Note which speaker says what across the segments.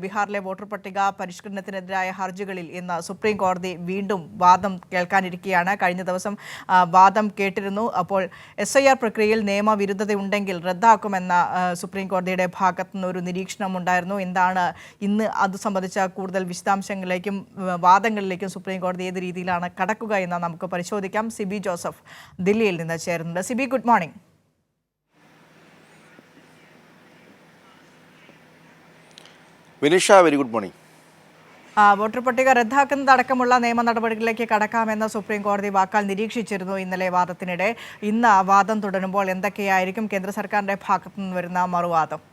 Speaker 1: ബീഹാറിലെ വോട്ടർ പട്ടിക പരിഷ്കരണത്തിനെതിരായ ഹർജികളിൽ ഇന്ന് സുപ്രീം കോടതി വീണ്ടും വാദം കേൾക്കാനിരിക്കുകയാണ്. കഴിഞ്ഞ ദിവസം വാദം കേട്ടിരുന്നു. അപ്പോൾ SIR പ്രക്രിയയിൽ നിയമവിരുദ്ധതയുണ്ടെങ്കിൽ റദ്ദാക്കുമെന്ന സുപ്രീം കോടതിയുടെ ഭാഗത്തു നിന്ന് ഒരു നിരീക്ഷണം ഉണ്ടായിരുന്നു. എന്താണ് ഇന്ന് അത് സംബന്ധിച്ച കൂടുതൽ വിശദാംശങ്ങളിലേക്കും വാദങ്ങളിലേക്കും സുപ്രീം കോടതി ഏത് രീതിയിലാണ് കടക്കുക എന്ന് നമുക്ക് പരിശോധിക്കാം. സിബി ജോസഫ് ദില്ലിയിൽ നിന്ന് ചേരുന്നുണ്ട്. Sibi, good morning.
Speaker 2: Vinisha, very good morning.
Speaker 1: Voter പട്ടിക റദ്ദാക്കുന്നതടക്കമുള്ള നിയമ നടപടികളിലേക്ക് കടക്കാമെന്ന് സുപ്രീം കോടതി വാക്കാൽ നിരീക്ഷിച്ചിരുന്നു ഇന്നലെ വാദത്തിനിടെ. ഇന്ന് വാദം തുടരുമ്പോൾ എന്തൊക്കെയായിരിക്കും കേന്ദ്ര സർക്കാരിന്റെ ഭാഗത്തു നിന്ന് വരുന്ന മറുവാദം?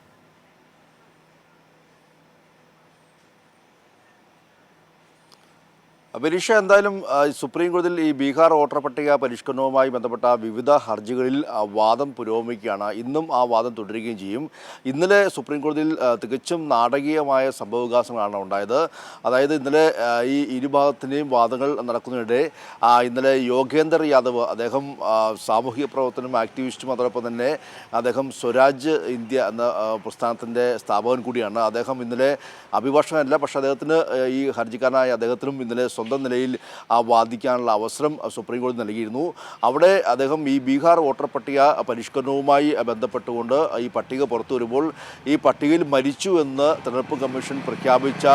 Speaker 2: വിനിഷ, എന്തായാലും സുപ്രീം കോടതിയിൽ ഈ ബീഹാർ വോട്ടർ പട്ടിക പരിഷ്കരണവുമായി ബന്ധപ്പെട്ട വിവിധ ഹർജികളിൽ വാദം പുരോഗമിക്കുകയാണ്. ഇന്നും ആ വാദം തുടരുകയും ചെയ്യും. ഇന്നലെ സുപ്രീം കോടതിയിൽ തികച്ചും നാടകീയമായ സംഭവവികാസങ്ങളാണ് ഉണ്ടായത്. അതായത് ഇന്നലെ ഈ ഇരുഭാഗത്തിൻ്റെയും വാദങ്ങൾ നടക്കുന്നതിനിടെ ഇന്നലെ യോഗേന്ദർ യാദവ്, അദ്ദേഹം സാമൂഹിക പ്രവർത്തനം ആക്ടിവിസ്റ്റും അതോടൊപ്പം തന്നെ അദ്ദേഹം സ്വരാജ് ഇന്ത്യ എന്ന പ്രസ്ഥാനത്തിൻ്റെ സ്ഥാപകൻ കൂടിയാണ്. അദ്ദേഹം ഇന്നലെ അഭിഭാഷകനല്ല, പക്ഷേ അദ്ദേഹത്തിന് ഈ ഹർജിക്കാരനായ അദ്ദേഹത്തിനും ഇന്നലെ സ്വന്തം നിലയിൽ വാദിക്കാനുള്ള അവസരം സുപ്രീം കോടതി നൽകിയിരുന്നു. അവിടെ അദ്ദേഹം ഈ ബീഹാർ വോട്ടർ പട്ടിക പരിഷ്കരണവുമായി ബന്ധപ്പെട്ടുകൊണ്ട് ഈ പട്ടിക പുറത്തു വരുമ്പോൾ ഈ പട്ടികയിൽ മരിച്ചു എന്ന് തെരഞ്ഞെടുപ്പ് കമ്മീഷൻ പ്രഖ്യാപിച്ച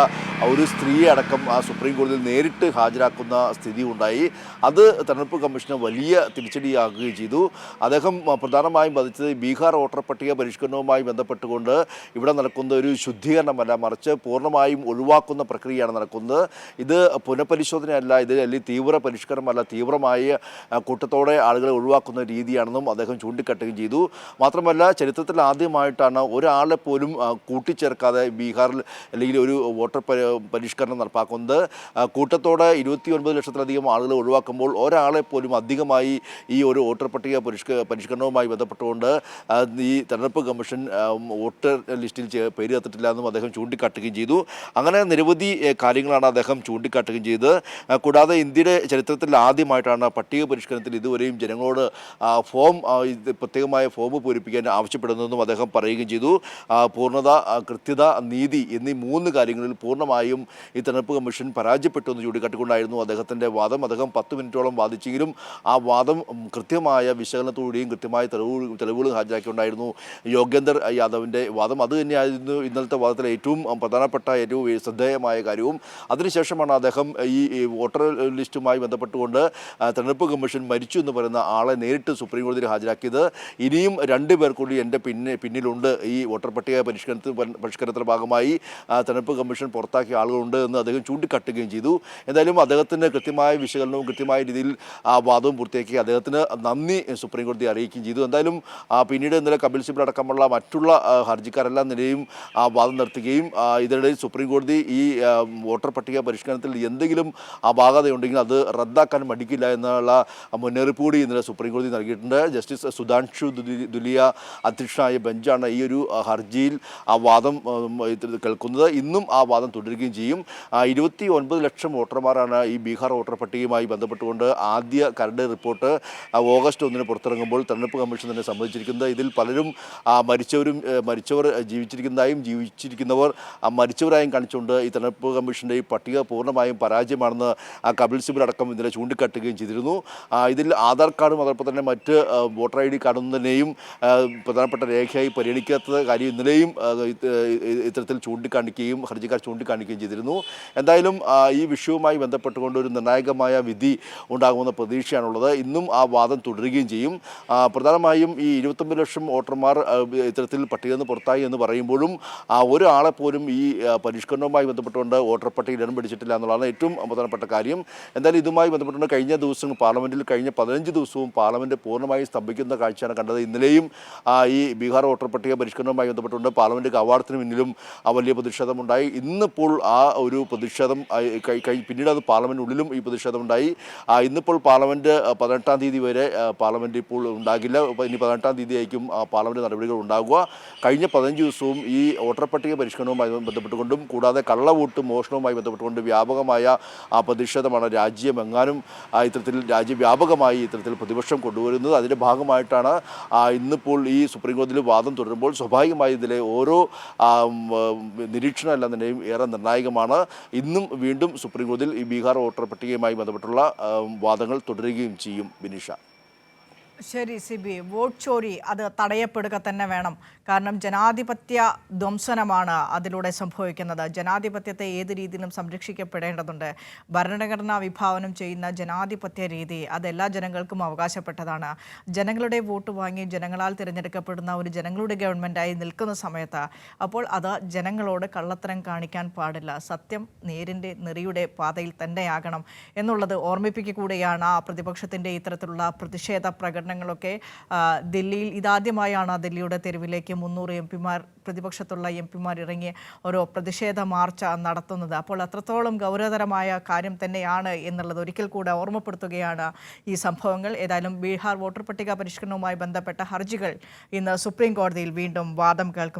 Speaker 2: ഒരു സ്ത്രീയെ അടക്കം സുപ്രീം കോടതിയിൽ നേരിട്ട് ഹാജരാക്കുന്ന സ്ഥിതി ഉണ്ടായി. അത് തെരഞ്ഞെടുപ്പ് കമ്മീഷന് വലിയ തിരിച്ചടിയാകുകയും ചെയ്തു. അദ്ദേഹം പ്രധാനമായും ബാധിച്ചത് ബീഹാർ വോട്ടർ പട്ടിക പരിഷ്കരണവുമായി ബന്ധപ്പെട്ടുകൊണ്ട് ഇവിടെ നടക്കുന്ന ഒരു ശുദ്ധീകരണമല്ല, മറിച്ച് പൂർണ്ണമായും ഒഴിവാക്കുന്ന പ്രക്രിയയാണ് നടക്കുന്നത്. ഇത് പുനഃപരിശോധനയല്ല, ഇത് അല്ലെങ്കിൽ തീവ്ര പരിഷ്കരണമല്ല, തീവ്രമായ കൂട്ടത്തോടെ ആളുകളെ ഒഴിവാക്കുന്ന രീതിയാണെന്നും അദ്ദേഹം ചൂണ്ടിക്കാട്ടുകയും ചെയ്തു. മാത്രമല്ല, ചരിത്രത്തിൽ ആദ്യമായിട്ടാണ് ഒരാളെ പോലും കൂട്ടിച്ചേർക്കാതെ ബീഹാറിൽ അല്ലെങ്കിൽ ഒരു വോട്ടർ പരിഷ്കരണം നടപ്പാക്കുന്നത്. കൂട്ടത്തോടെ 29 ലക്ഷത്തിലധികം ആളുകളെ ഒഴിവാക്കുമ്പോൾ ഒരാളെ പോലും അധികമായി ഈ ഒരു വോട്ടർ പട്ടിക പരിഷ്കരണവുമായി ബന്ധപ്പെട്ടുകൊണ്ട് ഈ തെരഞ്ഞെടുപ്പ് കമ്മീഷൻ വോട്ടർ ലിസ്റ്റിൽ പേര് ചേർത്തിട്ടില്ല എന്നും അദ്ദേഹം ചൂണ്ടിക്കാട്ടുകയും ചെയ്തു. അങ്ങനെ നിരവധി കാര്യങ്ങളാണ് അദ്ദേഹം ചൂണ്ടിക്കാട്ടുകയും ചെയ്തത്. കൂടാതെ ഇന്ത്യയുടെ ചരിത്രത്തിൽ ആദ്യമായിട്ടാണ് പട്ടിക പരിഷ്കരണത്തിൽ ഇതുവരെയും ജനങ്ങളോട് പ്രത്യേകമായ ഫോം പൂരിപ്പിക്കാൻ ആവശ്യപ്പെടുന്നതെന്നും അദ്ദേഹം പറയുകയും ചെയ്തു. പൂർണ്ണത, കൃത്യത, നീതി എന്നീ 3 കാര്യങ്ങളിൽ പൂർണ്ണമായും ഈ തെരഞ്ഞെടുപ്പ് കമ്മീഷൻ പരാജയപ്പെട്ടു എന്ന് ചൂണ്ടിക്കാട്ടിക്കൊണ്ടായിരുന്നു അദ്ദേഹത്തിൻ്റെ വാദം. അദ്ദേഹം 10 മിനിറ്റോളം വാദിച്ചെങ്കിലും ആ വാദം കൃത്യമായ വിശകലനത്തോടുകൂടിയും കൃത്യമായ തെളിവുകൾ ഹാജരാക്കിക്കൊണ്ടായിരുന്നു യോഗേന്ദർ യാദവിൻ്റെ വാദം. അതുതന്നെയായിരുന്നു ഇന്നലത്തെ വാദത്തിലെ ഏറ്റവും പ്രധാനപ്പെട്ട, ഏറ്റവും ശ്രദ്ധേയമായ കാര്യവും. അതിനുശേഷമാണ് അദ്ദേഹം ഈ വോട്ടർ ലിസ്റ്റുമായി ബന്ധപ്പെട്ടുകൊണ്ട് തെരഞ്ഞെടുപ്പ് കമ്മീഷൻ മരിച്ചു എന്ന് പറയുന്ന ആളെ നേരിട്ട് സുപ്രീം കോടതിയിൽ ഹാജരാക്കിയത്. ഇനിയും 2 പേർ കൂടി എൻ്റെ പിന്നിലുണ്ട്, ഈ വോട്ടർ പട്ടിക പരിഷ്കരണത്തിൻ്റെ ഭാഗമായി തെരഞ്ഞെടുപ്പ് കമ്മീഷൻ പുറത്താക്കിയ ആളുകളുണ്ട് എന്ന് അദ്ദേഹം ചൂണ്ടിക്കാട്ടുകയും ചെയ്തു. എന്തായാലും അദ്ദേഹത്തിന് കൃത്യമായ വിശകലനവും കൃത്യമായ രീതിയിൽ വാദവും പൂർത്തിയാക്കി അദ്ദേഹത്തിന് നന്ദി സുപ്രീം കോടതി അറിയിക്കുകയും ചെയ്തു. എന്തായാലും പിന്നീട് ഇന്നലെ കപിൽ സിബൽ അടക്കമുള്ള മറ്റുള്ള ഹർജിക്കാരെല്ലാം നിലയും വാദം നടത്തുകയും ഇതിനിടയിൽ സുപ്രീം കോടതി ഈ വോട്ടർ പട്ടിക പരിഷ്കരണത്തിൽ എന്തെങ്കിലും അപാകതയുണ്ടെങ്കിൽ അത് റദ്ദാക്കാൻ മടിക്കില്ല എന്നുള്ള മുന്നറിയിപ്പ് കൂടി ഇന്നലെ സുപ്രീം കോടതി നൽകിയിട്ടുണ്ട്. ജസ്റ്റിസ് സുധാൻഷു ദുലിയ അധ്യക്ഷനായ ബെഞ്ചാണ് ഈ ഒരു ഹർജിയിൽ വാദം കേൾക്കുന്നത്. ഇന്നും ആ വാദം തുടരുകയും ചെയ്യും. 29 ലക്ഷം വോട്ടർമാരാണ് ഈ ബീഹാർ വോട്ടർ പട്ടികയുമായി ബന്ധപ്പെട്ടുകൊണ്ട് ആദ്യ കരട് റിപ്പോർട്ട് ഓഗസ്റ്റ് 1 പുറത്തിറങ്ങുമ്പോൾ തെരഞ്ഞെടുപ്പ് കമ്മീഷൻ തന്നെ സമ്മതിച്ചിരിക്കുന്നത്. ഇതിൽ പലരും മരിച്ചവർ ജീവിച്ചിരിക്കുന്നവർ മരിച്ചവരായും കാണിച്ചുകൊണ്ട് ഈ തെരഞ്ഞെടുപ്പ് കമ്മീഷൻ്റെ ഈ പട്ടിക പൂർണ്ണമായും പരാജയമാണെന്ന് കപിൽ സിബൽ അടക്കം ഇന്നലെ ചൂണ്ടിക്കാട്ടുകയും ചെയ്തിരുന്നു. ഇതിൽ ആധാർ കാർഡും അതോടൊപ്പം തന്നെ മറ്റ് വോട്ടർ ID കാർഡും തന്നെയും പ്രധാനപ്പെട്ട രേഖയായി പരിഗണിക്കാത്ത കാര്യം ഇന്നലെയും ഇത്തരത്തിൽ ഹർജിക്കാർ ചൂണ്ടിക്കാണിക്കുകയും ചെയ്തിരുന്നു. എന്തായാലും ഈ വിഷയവുമായി ബന്ധപ്പെട്ടുകൊണ്ട് ഒരു നിർണായകമായ വിധി ഉണ്ടാകുമെന്ന പ്രതീക്ഷയാണുള്ളത്. ഇന്നും ആ വാദം തുടരുകയും ചെയ്യും. പ്രധാനമായും ഈ 29 ലക്ഷം വോട്ടർമാർ ഇത്തരത്തിൽ പട്ടികയിൽ നിന്ന് പുറത്തായി എന്ന് പറയുമ്പോഴും ഒരാളെ പോലും ഈ പരിഷ്കരണവുമായി ബന്ധപ്പെട്ടുകൊണ്ട് വോട്ടർ പട്ടികയിൽ ഇടം പിടിച്ചിട്ടില്ല എന്നുള്ളതാണ് ഏറ്റവും പ്രധാനപ്പെട്ട കാര്യം. എന്തായാലും ഇതുമായി ബന്ധപ്പെട്ടുകൊണ്ട് കഴിഞ്ഞ ദിവസം പാർലമെൻറ്റിൽ കഴിഞ്ഞ 15 ദിവസവും പാർലമെൻറ്റ് പൂർണ്ണമായും സ്തംഭിക്കുന്ന കാഴ്ചയാണ് കണ്ടത്. ഇന്നലെയും ഈ ബീഹാർ വോട്ടർ പട്ടിക പരിഷ്കരണവുമായി ബന്ധപ്പെട്ടുകൊണ്ട് പാർലമെൻറ്റ് കവാടത്തിന് മുന്നിലും വലിയ പ്രതിഷേധമുണ്ടായി. ഇന്നിപ്പോൾ ആ ഒരു പ്രതിഷേധം പിന്നീട് അത് പാർലമെൻറ്റിനുള്ളിലും ഈ പ്രതിഷേധമുണ്ടായി. ഇന്നിപ്പോൾ പാർലമെൻറ്റ് 18-ാം തീയതി വരെ പാർലമെൻറ്റ് ഇപ്പോൾ ഉണ്ടാകില്ല. ഇനി 18-ാം തീയതി ആയിരിക്കും പാർലമെൻറ്റ് നടപടികൾ ഉണ്ടാകുക. കഴിഞ്ഞ 15 ദിവസവും ഈ വോട്ടർ പട്ടിക പരിഷ്കരണവുമായി ബന്ധപ്പെട്ടുകൊണ്ടും കൂടാതെ കള്ളവോട്ട് മോഷണവുമായി ബന്ധപ്പെട്ടുകൊണ്ട് വ്യാപകമായ പ്രതിഷേധമാണ് രാജ്യമെങ്ങാനും ഇത്തരത്തിൽ രാജ്യവ്യാപകമായി ഇത്തരത്തിൽ പ്രതിപക്ഷം കൊണ്ടുവരുന്നത്. അതിൻ്റെ ഭാഗമായിട്ടാണ് ഇന്നിപ്പോൾ ഈ സുപ്രീം കോടതിയിൽ വാദം തുടരുമ്പോൾ സ്വാഭാവികമായി ഇതിലെ ഓരോ നിരീക്ഷണം എല്ലാം തന്നെയും ഏറെ നിർണായകമാണ്. ഇന്നും വീണ്ടും സുപ്രീം കോടതിയിൽ ഈ ബീഹാർ വോട്ടർ പട്ടികയുമായി ബന്ധപ്പെട്ടുള്ള വാദങ്ങൾ തുടരുകയും ചെയ്യും. ബിനിഷ.
Speaker 1: ശരി സിബി, വോട്ട് ചോരി അത് തടയപ്പെടുക തന്നെ വേണം. കാരണം ജനാധിപത്യ ധ്വംസനമാണ് അതിലൂടെ സംഭവിക്കുന്നത്. ജനാധിപത്യത്തെ ഏത് രീതിയിലും സംരക്ഷിക്കപ്പെടേണ്ടതുണ്ട്. ഭരണഘടനാ വിഭാവനം ചെയ്യുന്ന ജനാധിപത്യ രീതി അത് എല്ലാ ജനങ്ങൾക്കും അവകാശപ്പെട്ടതാണ്. ജനങ്ങളുടെ വോട്ട് വാങ്ങി ജനങ്ങളാൽ തിരഞ്ഞെടുക്കപ്പെടുന്ന ഒരു ജനങ്ങളുടെ ഗവൺമെൻറ്റായി നിൽക്കുന്ന സമയത്ത് അപ്പോൾ അത് ജനങ്ങളോട് കള്ളത്തരം കാണിക്കാൻ പാടില്ല. സത്യം നേരിൻ്റെ നെറിയുടെ പാതയിൽ തന്നെയാകണം എന്നുള്ളത് ഓർമ്മിപ്പിക്കുകയാണ് ആ പ്രതിപക്ഷത്തിൻ്റെ ഇത്തരത്തിലുള്ള പ്രതിഷേധ പ്രകടനങ്ങളൊക്കെ. ദില്ലിയിൽ ഇതാദ്യമായാണ് ദില്ലിയുടെ തെരുവിലേക്ക് 300 എംപിമാർ, പ്രതിപക്ഷത്തുള്ള എംപിമാർ ഇറങ്ങി ഒരു പ്രതിഷേധ മാർച്ച് നടത്തുന്നത്. അപ്പോൾ അത്രത്തോളം ഗൗരവതരമായ കാര്യം തന്നെയാണ് എന്നുള്ളത് ഒരിക്കൽ കൂടെ ഓർമ്മപ്പെടുത്തുകയാണ് ഈ സംഭവങ്ങൾ. ഏതായാലും ബീഹാർ വോട്ടർ പട്ടിക പരിഷ്കരണവുമായി ബന്ധപ്പെട്ട ഹർജികൾ ഇന്ന് സുപ്രീം കോടതിയിൽ വീണ്ടും വാദം കേൾക്കും.